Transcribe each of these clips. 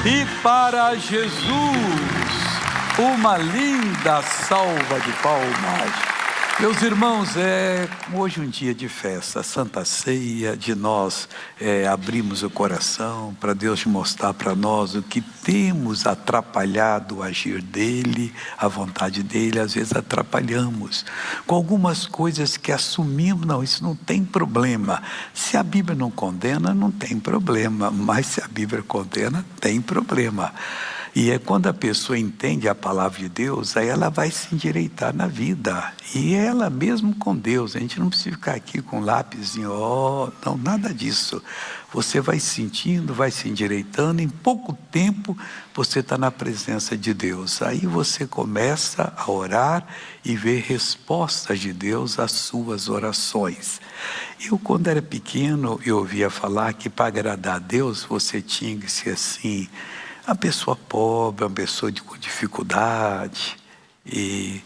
E para Jesus, uma linda salva de palmas. Meus irmãos, hoje um dia de festa, Santa Ceia, de nós abrimos o coração para Deus mostrar para nós o que temos atrapalhado o agir dEle, a vontade dEle. Às vezes atrapalhamos com algumas coisas que assumimos. Não, isso não tem problema. Se a Bíblia não condena, não tem problema, mas se a Bíblia condena, tem problema. E é quando a pessoa entende a palavra de Deus, aí ela vai se endireitar na vida. E ela mesmo com Deus. A gente não precisa ficar aqui com um lápisinho, não, nada disso. Você vai sentindo, vai se endireitando. Em pouco tempo você está na presença de Deus. Aí você começa a orar e ver respostas de Deus às suas orações. Eu, quando era pequeno, eu ouvia falar que para agradar a Deus, você tinha que ser assim... uma pessoa pobre, uma pessoa com dificuldade. E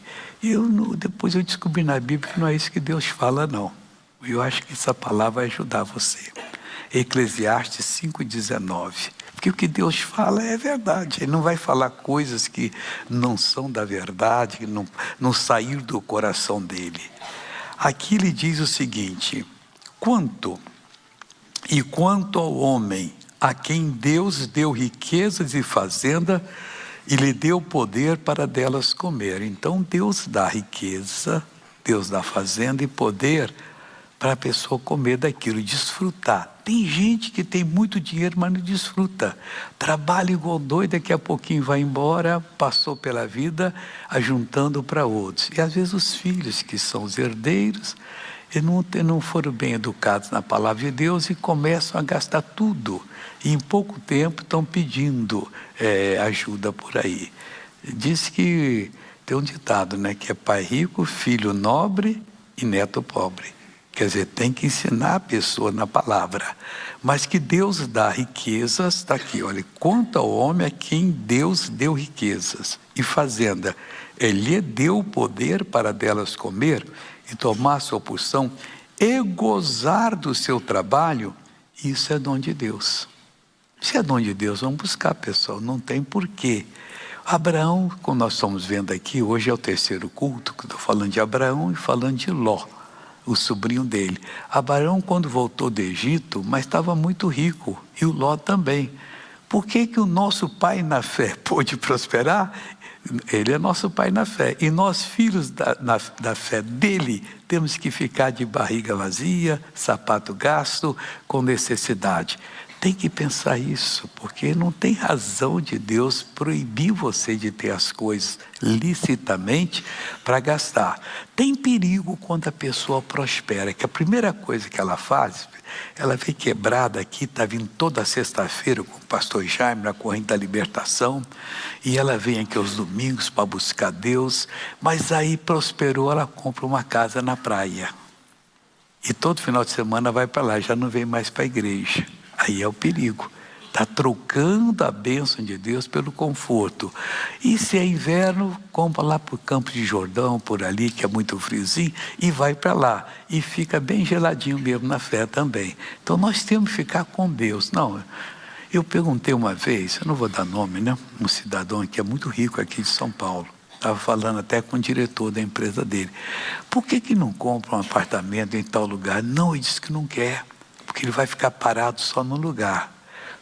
depois eu descobri na Bíblia que não é isso que Deus fala, não. Eu acho que essa palavra vai ajudar você. Eclesiastes 5,19. Porque o que Deus fala é verdade. Ele não vai falar coisas que não são da verdade, que não saíram do coração dele. Aqui ele diz o seguinte: quanto ao homem a quem Deus deu riquezas e fazenda e lhe deu poder para delas comer. Então Deus dá riqueza, Deus dá fazenda e poder para a pessoa comer daquilo, desfrutar. Tem gente que tem muito dinheiro, mas não desfruta. Trabalha igual doido, daqui a pouquinho vai embora, passou pela vida ajuntando para outros. E às vezes os filhos, que são os herdeiros, e não foram bem educados na palavra de Deus e começam a gastar tudo. E em pouco tempo estão pedindo ajuda por aí. Diz que tem um ditado, né? Que é pai rico, filho nobre e neto pobre. Quer dizer, tem que ensinar a pessoa na palavra. Mas que Deus dá riquezas, está aqui, olha. Quanto ao homem a quem Deus deu riquezas e fazenda, Ele lhe deu o poder para delas comer e tomar sua porção e gozar do seu trabalho. Isso é dom de Deus. Se é dom de Deus, vamos buscar, pessoal. Não tem porquê. Abraão, como nós estamos vendo aqui, hoje é o terceiro culto, que estou falando de Abraão e falando de Ló, o sobrinho dele. Abraão, quando voltou do Egito, mas estava muito rico, e o Ló também. Por que o nosso pai na fé pôde prosperar? Ele é nosso pai na fé. E nós, filhos da fé dele, temos que ficar de barriga vazia, sapato gasto, com necessidade. Tem que pensar isso, porque não tem razão de Deus proibir você de ter as coisas licitamente para gastar. Tem perigo quando a pessoa prospera, que a primeira coisa que ela faz, ela vem quebrada aqui, está vindo toda sexta-feira com o pastor Jaime na corrente da libertação, e ela vem aqui aos domingos para buscar Deus, mas aí prosperou, ela compra uma casa na praia. E todo final de semana vai para lá, já não vem mais para a igreja. Aí é o perigo. Está trocando a bênção de Deus pelo conforto. E se é inverno, compra lá para o Campo de Jordão, por ali, que é muito friozinho, e vai para lá. E fica bem geladinho mesmo na fé também. Então nós temos que ficar com Deus. Não, eu perguntei uma vez, eu não vou dar nome, né? Um cidadão que é muito rico aqui de São Paulo. Estava falando até com o diretor da empresa dele. Por que não compra um apartamento em tal lugar? Não, ele disse que não quer. Porque ele vai ficar parado só no lugar.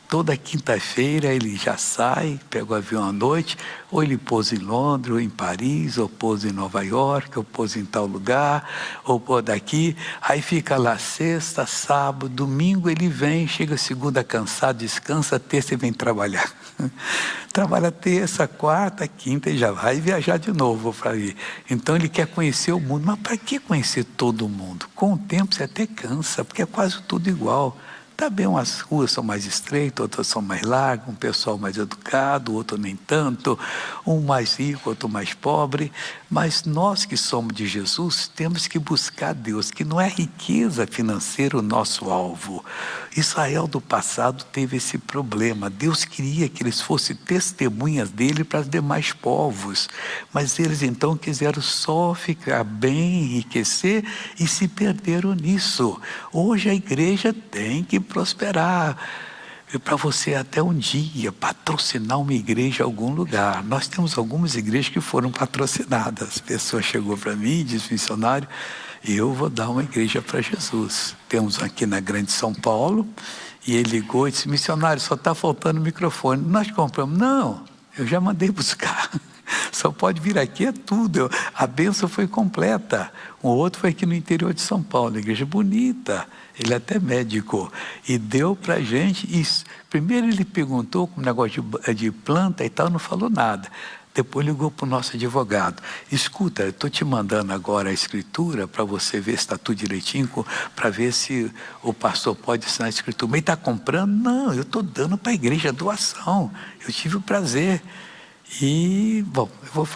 Toda quinta-feira ele já sai, pega o avião à noite, ou ele pousa em Londres, ou em Paris, ou pousa em Nova York, ou pousa em tal lugar, ou pousa daqui. Aí fica lá sexta, sábado, domingo ele vem, chega segunda cansado, descansa, terça ele vem trabalhar. Trabalha terça, quarta, quinta e já vai viajar de novo para ir. Então ele quer conhecer o mundo. Mas para que conhecer todo mundo? Com o tempo você até cansa, porque é quase tudo igual. Também umas ruas são mais estreitas, outras são mais largas, um pessoal mais educado, outro nem tanto, um mais rico, outro mais pobre. Mas nós que somos de Jesus, temos que buscar Deus, que não é riqueza financeira o nosso alvo. Israel do passado teve esse problema. Deus queria que eles fossem testemunhas dele para os demais povos. Mas eles então quiseram só ficar bem, enriquecer e se perderam nisso. Hoje a igreja tem que prosperar. para você até um dia patrocinar uma igreja em algum lugar. Nós temos algumas igrejas que foram patrocinadas. A pessoa chegou para mim e disse: missionário, eu vou dar uma igreja para Jesus. Temos aqui na Grande São Paulo. E ele ligou e disse: missionário, só está faltando o microfone. Nós compramos. Não, eu já mandei buscar. Só pode vir aqui, é tudo. A bênção foi completa. Um outro foi aqui no interior de São Paulo, igreja bonita. Ele é até médico. E deu para a gente isso. Primeiro ele perguntou com um negócio de planta e tal, não falou nada. Depois ligou para o nosso advogado: escuta, eu estou te mandando agora a escritura para você ver se está tudo direitinho, para ver se o pastor pode assinar a escritura. Mas está comprando? Não, eu estou dando para a igreja doação. Eu tive o prazer. E, bom, eu vou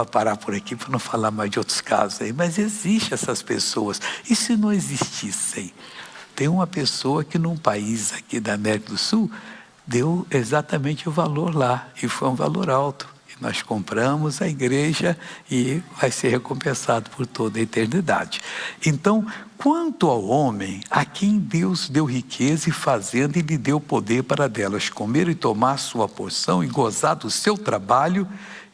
parar por aqui para não falar mais de outros casos aí, mas existem essas pessoas. E se não existissem? Tem uma pessoa que num país aqui da América do Sul deu exatamente o valor lá, e foi um valor alto. E nós compramos a igreja e vai ser recompensado por toda a eternidade. Então, quanto ao homem, a quem Deus deu riqueza e fazenda e lhe deu poder para delas comer e tomar sua porção e gozar do seu trabalho,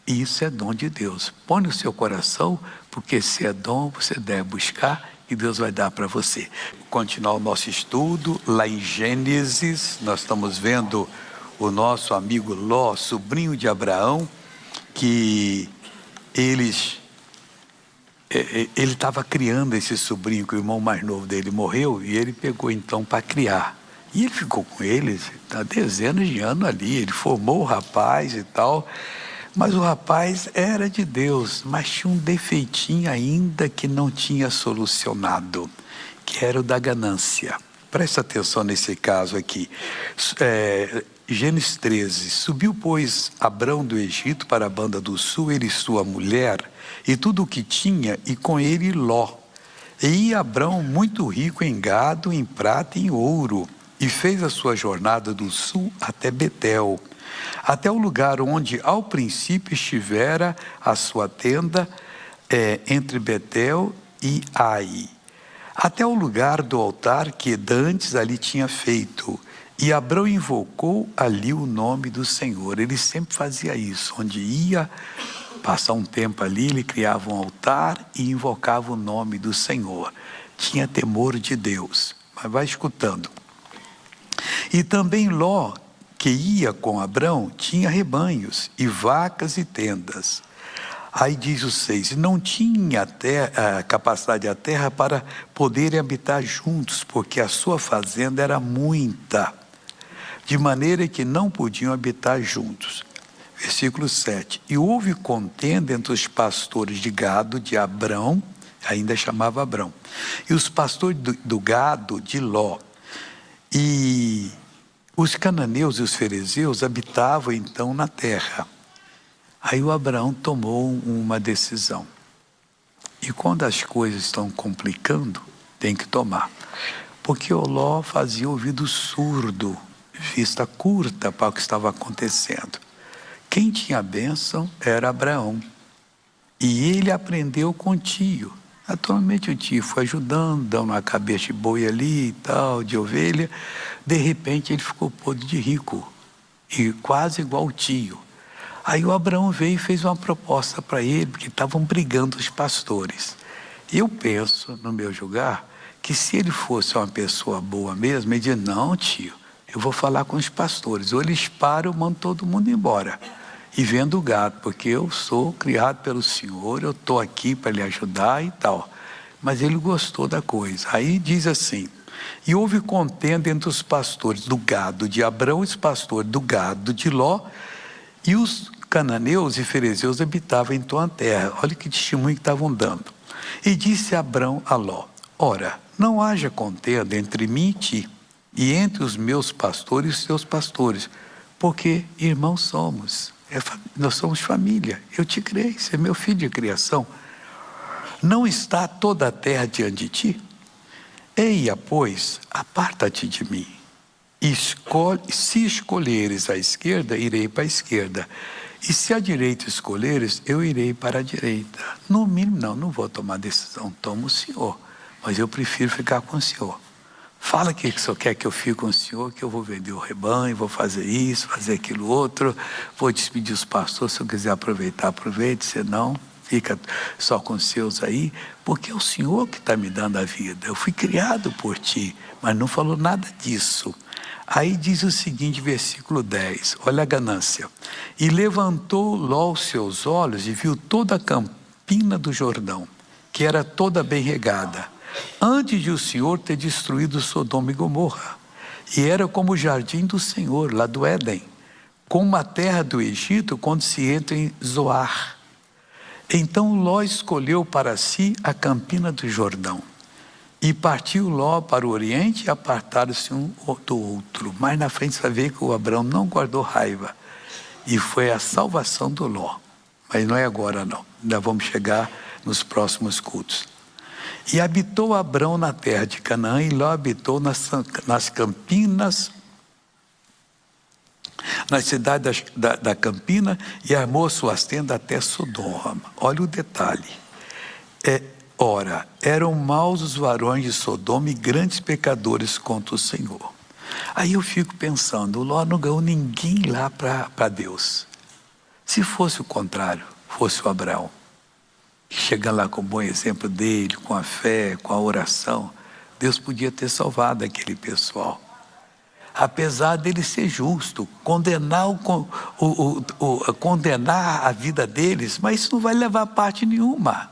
isso é dom de Deus. Põe no seu coração, porque se é dom, você deve buscar e Deus vai dar para você. Continuar o nosso estudo lá em Gênesis. Nós estamos vendo o nosso amigo Ló, sobrinho de Abraão, que ele estava criando esse sobrinho, que o irmão mais novo dele morreu, e ele pegou então para criar. E ele ficou com ele há dezenas de anos ali. Ele formou o rapaz e tal, mas o rapaz era de Deus, mas tinha um defeitinho ainda que não tinha solucionado, que era o da ganância. Presta atenção nesse caso aqui. Gênesis 13. Subiu, pois, Abrão do Egito para a banda do sul, ele e sua mulher, e tudo o que tinha, e com ele Ló. E ia Abrão muito rico em gado, em prata e em ouro, e fez a sua jornada do sul até Betel, até o lugar onde ao princípio estivera a sua tenda, entre Betel e Ai, até o lugar do altar que dantes ali tinha feito. E Abrão invocou ali o nome do Senhor. Ele sempre fazia isso. Onde ia passar um tempo ali, ele criava um altar e invocava o nome do Senhor. Tinha temor de Deus. Mas vai escutando. E também Ló, que ia com Abrão, tinha rebanhos e vacas e tendas. Aí diz o 6, não tinha a capacidade da terra para poderem habitar juntos, porque a sua fazenda era muita, de maneira que não podiam habitar juntos. Versículo 7, e houve contenda entre os pastores de gado de Abrão, ainda chamava Abrão, e os pastores do gado de Ló. E os cananeus e os ferezeus habitavam então na terra. Aí o Abraão tomou uma decisão. E quando as coisas estão complicando, tem que tomar. Porque o Ló fazia ouvido surdo, vista curta para o que estava acontecendo. Quem tinha a bênção era Abraão. E ele aprendeu com o tio. Atualmente o tio foi ajudando, dando uma cabeça de boi ali e tal, de ovelha. De repente ele ficou podre de rico. E quase igual o tio. Aí o Abraão veio e fez uma proposta para ele, porque estavam brigando os pastores. Eu penso, no meu julgar, que se ele fosse uma pessoa boa mesmo, ele dizia, não tio, eu vou falar com os pastores. Ou eles param, eu mando todo mundo embora. E vendo o gado, porque eu sou criado pelo Senhor, eu estou aqui para lhe ajudar e tal. Mas ele gostou da coisa. Aí diz assim, e houve contenda entre os pastores do gado de Abrão e os pastores do gado de Ló, e os cananeus e ferezeus habitavam em tua terra. Olha que testemunho que estavam dando. E disse Abrão a Ló, ora, não haja contenda entre mim e ti, e entre os meus pastores e os teus pastores, porque irmãos somos, nós somos família, eu te criei, você é meu filho de criação. Não está toda a terra diante de ti? Eia, pois, aparta-te de mim. Se escolheres a esquerda, irei para a esquerda. E se a direita escolheres, eu irei para a direita. No mínimo, não vou tomar decisão, toma o Senhor. Mas eu prefiro ficar com o Senhor. Fala que o senhor quer que eu fique com o senhor, que eu vou vender o rebanho, vou fazer isso, fazer aquilo outro, vou despedir os pastores, se eu quiser aproveitar, aproveite, se não, fica só com os seus aí, porque é o Senhor que está me dando a vida, eu fui criado por ti, mas não falou nada disso. Aí diz o seguinte, versículo 10, olha a ganância. E levantou Ló os seus olhos e viu toda a campina do Jordão, que era toda bem regada, antes de o Senhor ter destruído Sodoma e Gomorra. E era como o jardim do Senhor, lá do Éden, como a terra do Egito, quando se entra em Zoar. Então Ló escolheu para si a campina do Jordão. E partiu Ló para o oriente e apartaram-se um do outro. Mais na frente você vai ver que o Abrão não guardou raiva. E foi a salvação do Ló. Mas não é agora não. Ainda vamos chegar nos próximos cultos. E habitou Abrão na terra de Canaã, e Ló habitou nas campinas, na cidade da campina, e armou suas tendas até Sodoma. Olha o detalhe. Ora, eram maus os varões de Sodoma e grandes pecadores contra o Senhor. Aí eu fico pensando, Ló não ganhou ninguém lá para Deus. Se fosse o contrário, fosse o Abraão, chegando lá com o bom exemplo dele, com a fé, com a oração, Deus podia ter salvado aquele pessoal. Apesar dele ser justo, condenar a vida deles, mas isso não vai levar a parte nenhuma.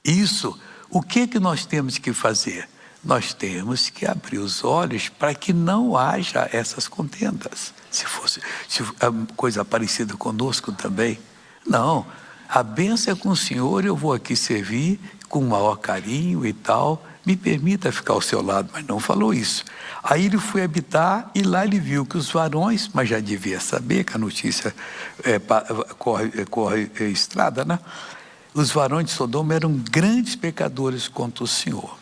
Isso, o que nós temos que fazer? Nós temos que abrir os olhos para que não haja essas contendas. Se coisa parecida conosco também. Não, a bênção é com o Senhor, eu vou aqui servir com o maior carinho e tal, me permita ficar ao seu lado, mas não falou isso. Aí ele foi habitar e lá ele viu que os varões, mas já devia saber que a notícia corre estrada, né? Os varões de Sodoma eram grandes pecadores contra o Senhor.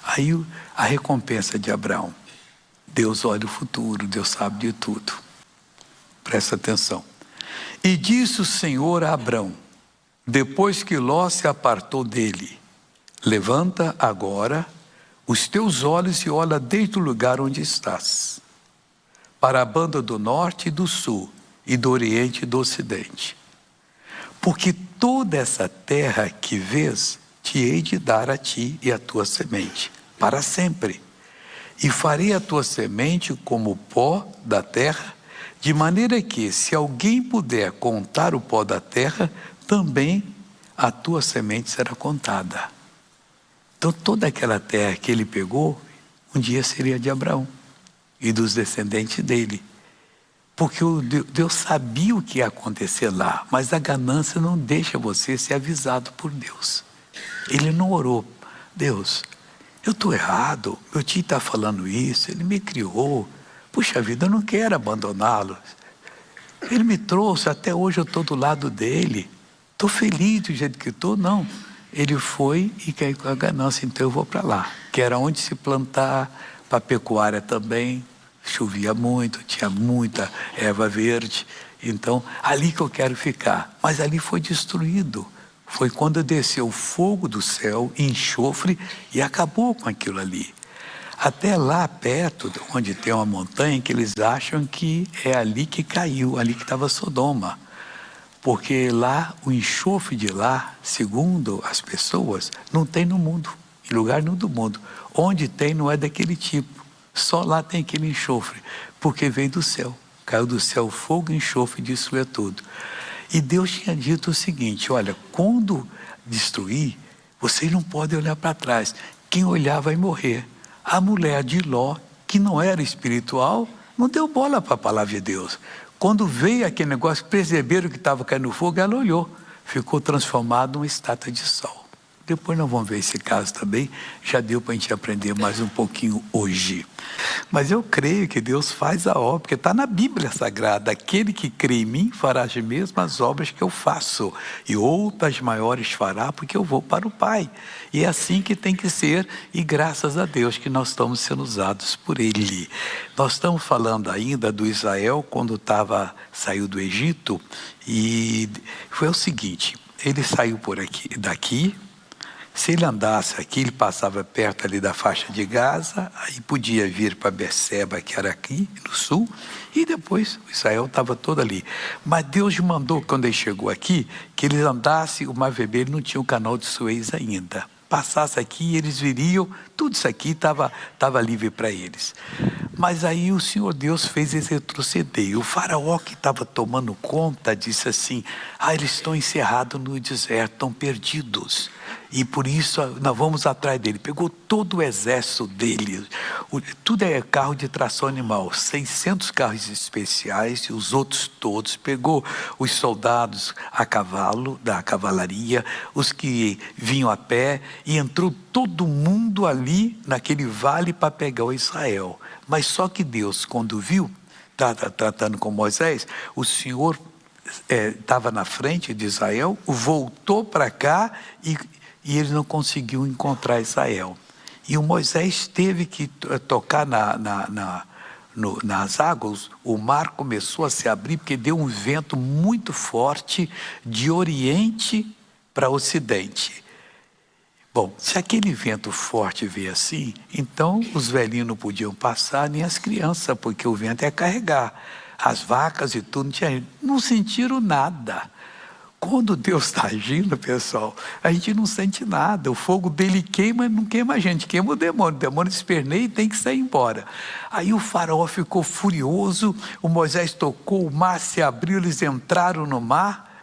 Aí a recompensa de Abraão. Deus olha o futuro, Deus sabe de tudo. Presta atenção. E disse o Senhor a Abrão, depois que Ló se apartou dele, levanta agora os teus olhos e olha desde o lugar onde estás, para a banda do norte e do sul, e do oriente e do ocidente. Porque toda essa terra que vês, te hei de dar a ti e a tua semente, para sempre. E farei a tua semente como o pó da terra, de maneira que, se alguém puder contar o pó da terra, também a tua semente será contada. Então toda aquela terra que ele pegou, um dia seria de Abraão e dos descendentes dele. Porque Deus sabia o que ia acontecer lá, mas a ganância não deixa você ser avisado por Deus. Ele não orou, Deus, eu estou errado, meu tio está falando isso, ele me criou, puxa vida, eu não quero abandoná-lo. Ele me trouxe, até hoje eu estou do lado dele, estou feliz do jeito que estou, não. Ele foi e caiu com a ganância, então eu vou para lá, que era onde se plantar, para pecuária também. Chovia muito, tinha muita erva verde, então ali que eu quero ficar. Mas ali foi destruído. Foi quando desceu o fogo do céu, enxofre, e acabou com aquilo ali. Até lá perto, onde tem uma montanha, que eles acham que é ali que caiu, ali que estava Sodoma. Porque lá, o enxofre de lá, segundo as pessoas, não tem no mundo, em lugar nenhum do mundo. Onde tem não é daquele tipo. Só lá tem aquele enxofre, porque veio do céu. Caiu do céu fogo, enxofre e destruiu tudo. E Deus tinha dito o seguinte, olha, quando destruir, vocês não podem olhar para trás. Quem olhar vai morrer. A mulher de Ló, que não era espiritual, não deu bola para a palavra de Deus. Quando veio aquele negócio, perceberam que estava caindo fogo, ela olhou. Ficou transformada numa estátua de sal. Depois nós vamos ver esse caso também, já deu para a gente aprender mais um pouquinho hoje. Mas eu creio que Deus faz a obra, porque está na Bíblia Sagrada, aquele que crê em mim fará as mesmas obras que eu faço, e outras maiores fará, porque eu vou para o Pai. E é assim que tem que ser, e graças a Deus que nós estamos sendo usados por Ele. Nós estamos falando ainda do Israel, quando saiu do Egito, e foi o seguinte, ele saiu daqui, Se ele andasse aqui, ele passava perto ali da faixa de Gaza, aí podia vir para Beceba, que era aqui no sul, e depois Israel estava todo ali. Mas Deus mandou, quando ele chegou aqui, que eles andassem, o Mar Vermelho não tinha o canal de Suez ainda. Passasse aqui, eles viriam, tudo isso aqui estava livre para eles. Mas aí o Senhor Deus fez eles retroceder. E o faraó que estava tomando conta disse assim: eles estão encerrados no deserto, estão perdidos. E por isso nós vamos atrás dele. Pegou todo o exército dele. Tudo é carro de tração animal. 600 carros especiais e os outros todos. Pegou os soldados a cavalo, da cavalaria, os que vinham a pé. E entrou todo mundo ali naquele vale para pegar o Israel. Mas só que Deus, quando viu, tratando com Moisés, o Senhor estava na frente de Israel, voltou para cá e ele não conseguiu encontrar Israel. E o Moisés teve que tocar nas águas. O mar começou a se abrir porque deu um vento muito forte de oriente para ocidente. Bom, se aquele vento forte veio assim, então os velhinhos não podiam passar, nem as crianças, porque o vento ia carregar. As vacas e tudo, não sentiram nada. Quando Deus está agindo, pessoal, a gente não sente nada. O fogo dele queima, não queima a gente, queima o demônio esperneia e tem que sair embora. Aí o faraó ficou furioso, o Moisés tocou, o mar se abriu, eles entraram no mar,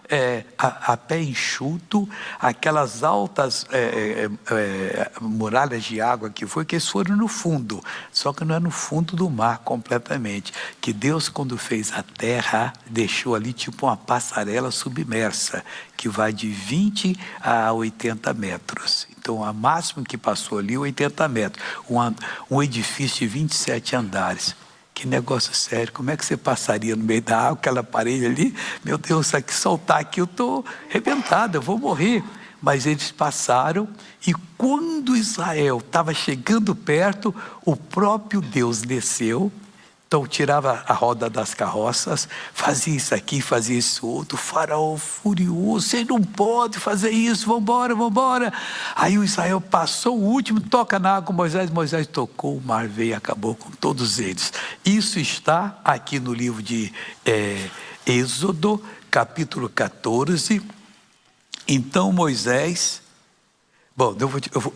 a pé enxuto, aquelas altas muralhas de água que eles foram no fundo, só que não é no fundo do mar completamente, que Deus, quando fez a terra, deixou ali tipo uma passarela submersa, que vai de 20 a 80 metros. Então, a máxima que passou ali, 80 metros, um edifício de 27 andares. Que negócio sério, como é que você passaria no meio da água, aquela parede ali? Meu Deus, se aqui soltar aqui, eu estou arrebentado, eu vou morrer. Mas eles passaram, e quando Israel estava chegando perto, o próprio Deus desceu. Então tirava a roda das carroças, fazia isso aqui, fazia isso outro. O faraó furioso: você não pode fazer isso, vamos embora. Aí o Israel passou o último, toca na água, Moisés tocou, o mar veio e acabou com todos eles. Isso está aqui no livro de Êxodo, capítulo 14. Então Moisés... Bom,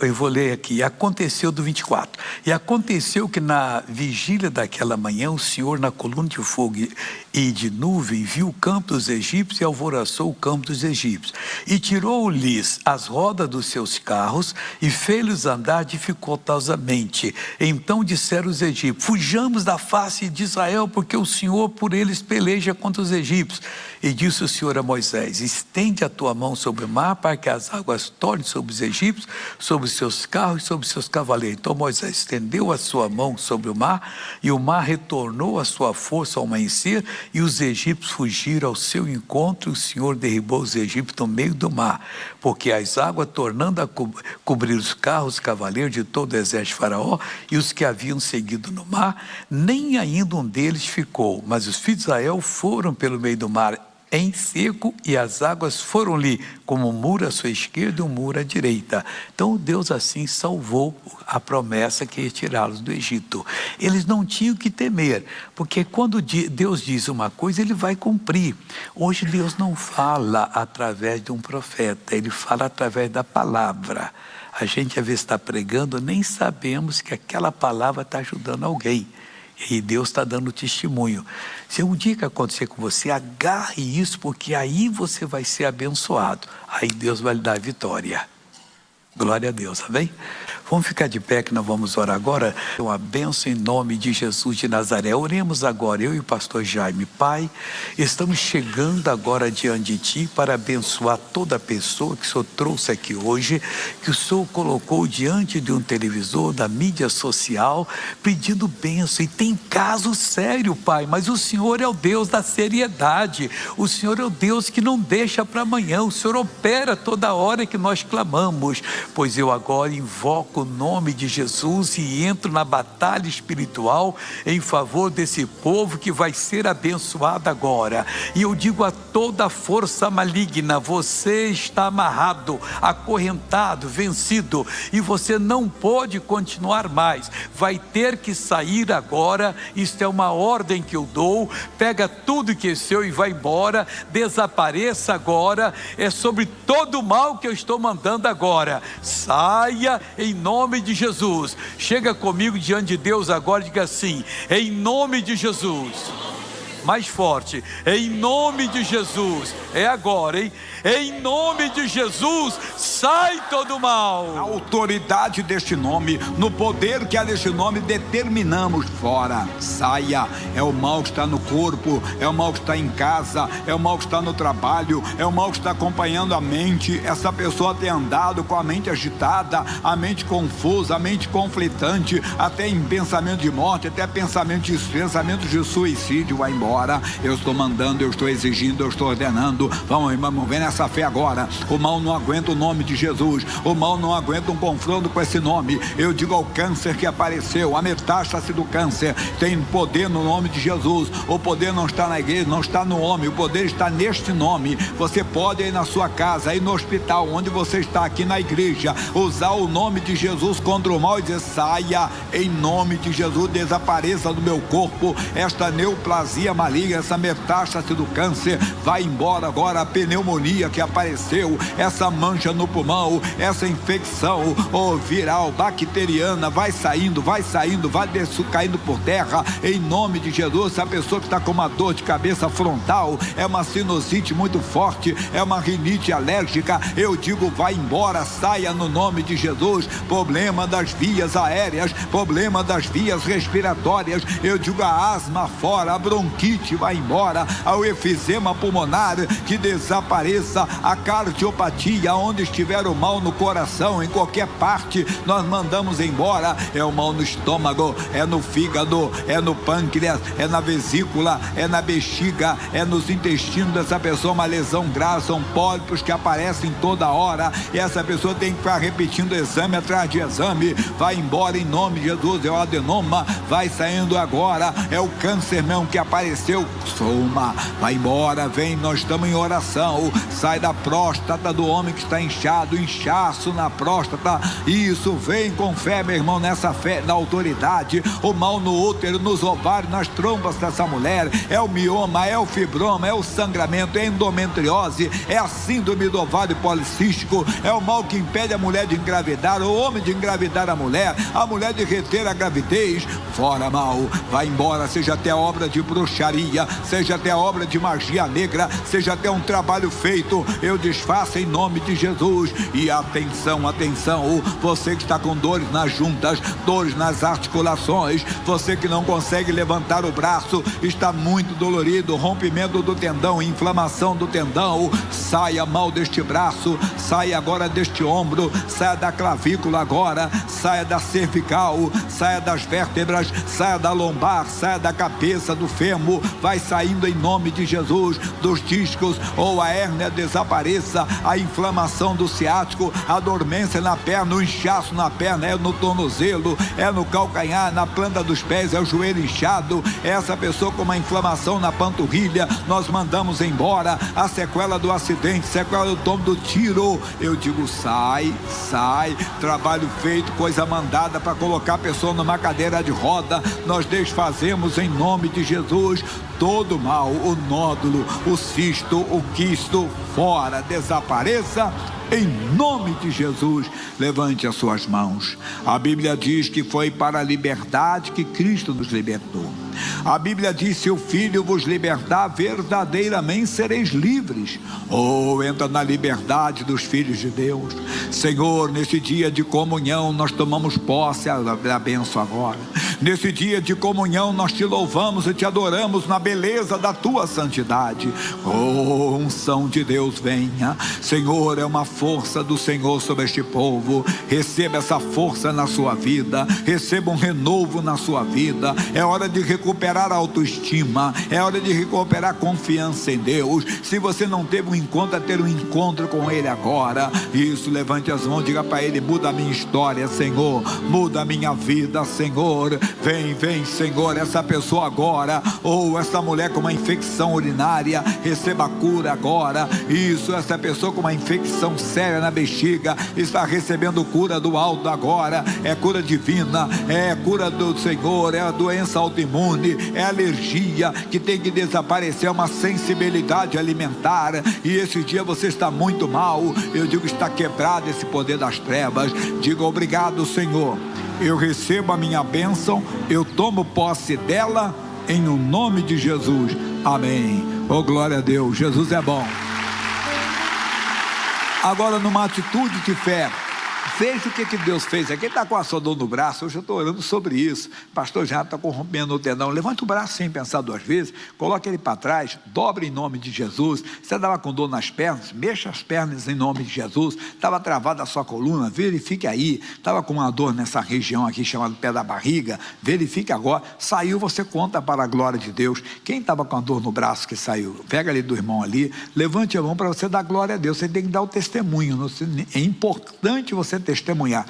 eu vou ler aqui. Aconteceu do 24. E aconteceu que na vigília daquela manhã, o Senhor, na coluna de fogo e de nuvem, viu o campo dos egípcios e alvoroçou o campo dos egípcios. E tirou-lhes as rodas dos seus carros e fez-los andar dificultosamente. Então disseram os egípcios: fujamos da face de Israel, porque o Senhor por eles peleja contra os egípcios. E disse o Senhor a Moisés: estende a tua mão sobre o mar, para que as águas tornem sobre os egípcios, sobre os seus carros e sobre os seus cavaleiros. Então Moisés estendeu a sua mão sobre o mar, e o mar retornou a sua força ao amanhecer, e os egípcios fugiram ao seu encontro, e o Senhor derribou os egípcios no meio do mar, porque as águas, tornando a cobrir os carros, os cavaleiros de todo o exército de Faraó, e os que haviam seguido no mar, nem ainda um deles ficou. Mas os filhos de Israel foram pelo meio do mar em seco, e as águas foram-lhe como um muro à sua esquerda e um muro à direita. Então Deus assim salvou a promessa que ia tirá-los do Egito. Eles não tinham que temer, porque quando Deus diz uma coisa, Ele vai cumprir. Hoje Deus não fala através de um profeta, Ele fala através da palavra. A gente às vezes está pregando, nem sabemos que aquela palavra está ajudando alguém. E Deus está dando testemunho. Se um dia que acontecer com você, agarre isso, porque aí você vai ser abençoado. Aí Deus vai lhe dar a vitória. Glória a Deus, amém? Vamos ficar de pé que nós vamos orar agora. Uma bênção em nome de Jesus de Nazaré. Oremos agora, eu e o pastor Jaime. Pai, estamos chegando agora diante de Ti para abençoar toda pessoa que o Senhor trouxe aqui hoje, que o Senhor colocou diante de um televisor, da mídia social, pedindo bênção. E tem caso sério, Pai, mas o Senhor é o Deus da seriedade. O Senhor é o Deus que não deixa para amanhã. O Senhor opera toda hora que nós clamamos. Pois eu agora invoco invoco o nome de Jesus e entro na batalha espiritual em favor desse povo que vai ser abençoado agora. E eu digo a toda força maligna: você está amarrado, acorrentado, vencido, e você não pode continuar mais, vai ter que sair agora. Isto é uma ordem que eu dou. Pega tudo que é seu e vai embora, desapareça agora. É sobre todo o mal que eu estou mandando agora. Saia em nome de Jesus. Chega comigo diante de Deus agora e diga assim: em nome de Jesus. Mais forte: em nome de Jesus. É agora, hein? Em nome de Jesus, sai todo mal. Na autoridade deste nome, no poder que há neste nome, determinamos: fora, saia. É o mal que está no corpo, é o mal que está em casa, é o mal que está no trabalho, é o mal que está acompanhando a mente. Essa pessoa tem andado com a mente agitada, a mente confusa, a mente conflitante, até em pensamento de morte, até pensamento de suicídio. Vai embora. Eu estou mandando, eu estou exigindo, eu estou ordenando. Vamos ver nessa fé agora. O mal não aguenta o nome de Jesus, o mal não aguenta um confronto com esse nome. Eu digo ao câncer que apareceu, a metástase do câncer, tem poder no nome de Jesus. O poder não está na igreja, não está no homem, o poder está neste nome. Você pode ir na sua casa, ir no hospital, onde você está, aqui na igreja, usar o nome de Jesus contra o mal e dizer: saia em nome de Jesus, desapareça do meu corpo esta neoplasia maligna, essa metástase do câncer. Vai embora agora a pneumonia que apareceu, essa mancha no pulmão, essa infecção viral, bacteriana. Vai saindo, vai caindo por terra em nome de Jesus. Essa pessoa que está com uma dor de cabeça frontal, é uma sinusite muito forte, é uma rinite alérgica, eu digo: vai embora, saia no nome de Jesus. Problema das vias aéreas, problema das vias respiratórias, eu digo: a asma fora, a bronquite vai embora, ao efizema pulmonar que desapareça, a cardiopatia, onde estiver o mal no coração, em qualquer parte, nós mandamos embora. É o mal no estômago, é no fígado, é no pâncreas, é na vesícula, é na bexiga, é nos intestinos dessa pessoa, uma lesão grave, são pólipos que aparecem toda hora, e essa pessoa tem que ficar repetindo exame atrás de exame. Vai embora em nome de Jesus. É o adenoma, vai saindo agora, é o câncer mesmo que apareceu, soma, vai embora, vem, nós estamos em oração. Sai da próstata do homem que está inchado, inchaço na próstata, isso, vem com fé, meu irmão, nessa fé, na autoridade. O mal no útero, nos ovários, nas trompas dessa mulher, é o mioma, é o fibroma, é o sangramento, é a endometriose, é a síndrome do ovário policístico, é o mal que impede a mulher de engravidar, o homem de engravidar a mulher de reter a gravidez. Fora mal, vai embora, seja até a obra de bruxaria, seja até a obra de magia negra, seja até um trabalho feito, eu desfaço em nome de Jesus. E atenção, atenção, você que está com dores nas juntas, dores nas articulações, você que não consegue levantar o braço, está muito dolorido, rompimento do tendão, inflamação do tendão, saia mal deste braço, saia agora deste ombro, saia da clavícula agora, saia da cervical, saia das vértebras, saia da lombar, saia da cabeça, do fêmur, vai saindo em nome de Jesus, dos discos, ou a hérnia desapareça, a inflamação do ciático, a dormência na perna, o inchaço na perna, é no tornozelo, é no calcanhar, na planta dos pés, é o joelho inchado, é essa pessoa com uma inflamação na panturrilha, nós mandamos embora. A sequela do acidente, sequela do tombo do tiro, eu digo: sai, trabalho feito, coisa mandada para colocar a pessoa numa cadeira de roda, nós desfazemos em nome de Jesus todo mal, o nódulo, o cisto, o quisto, fora, desapareça em nome de Jesus. Levante as suas mãos. A Bíblia diz que foi para a liberdade que Cristo nos libertou. A Bíblia diz: se o Filho vos libertar, verdadeiramente sereis livres. Entra na liberdade dos filhos de Deus. Senhor, nesse dia de comunhão, nós tomamos posse da bênção agora. Nesse dia de comunhão, nós te louvamos e te adoramos na beleza da tua santidade. Unção de Deus venha. Senhor, é uma força do Senhor sobre este povo. Receba essa força na sua vida, receba um renovo na sua vida. É hora de recuperar a autoestima, é hora de recuperar a confiança em Deus. Se você não teve um encontro, ter um encontro com Ele agora. Isso, levante as mãos, diga para Ele: muda a minha história, Senhor, muda a minha vida, Senhor. Vem, Senhor, essa pessoa agora, ou essa mulher com uma infecção urinária, receba a cura agora. Isso, essa pessoa com uma infecção séria na bexiga, está recebendo cura do alto agora. É cura divina, é cura do Senhor, é a doença autoimune, é alergia que tem que desaparecer, é uma sensibilidade alimentar, e esse dia você está muito mal. Eu digo, está quebrado esse poder das trevas. Diga: obrigado, Senhor, eu recebo a minha bênção, eu tomo posse dela, em o nome de Jesus, amém. Oh, glória a Deus, Jesus é bom. Agora, numa atitude de fé, veja o que Deus fez. Quem está com a sua dor no braço, hoje eu estou orando sobre isso. Pastor já está corrompendo o tendão. Levante o braço sem pensar duas vezes, coloque ele para trás, dobre em nome de Jesus. Você estava com dor nas pernas, mexa as pernas em nome de Jesus. Estava travada a sua coluna, verifique aí. Estava com uma dor nessa região aqui chamada pé da barriga, verifique agora. Saiu, você conta para a glória de Deus. Quem estava com a dor no braço que saiu, pega ali do irmão ali, levante a mão para você dar glória a Deus. Você tem que dar o testemunho. É importante você testemunhar.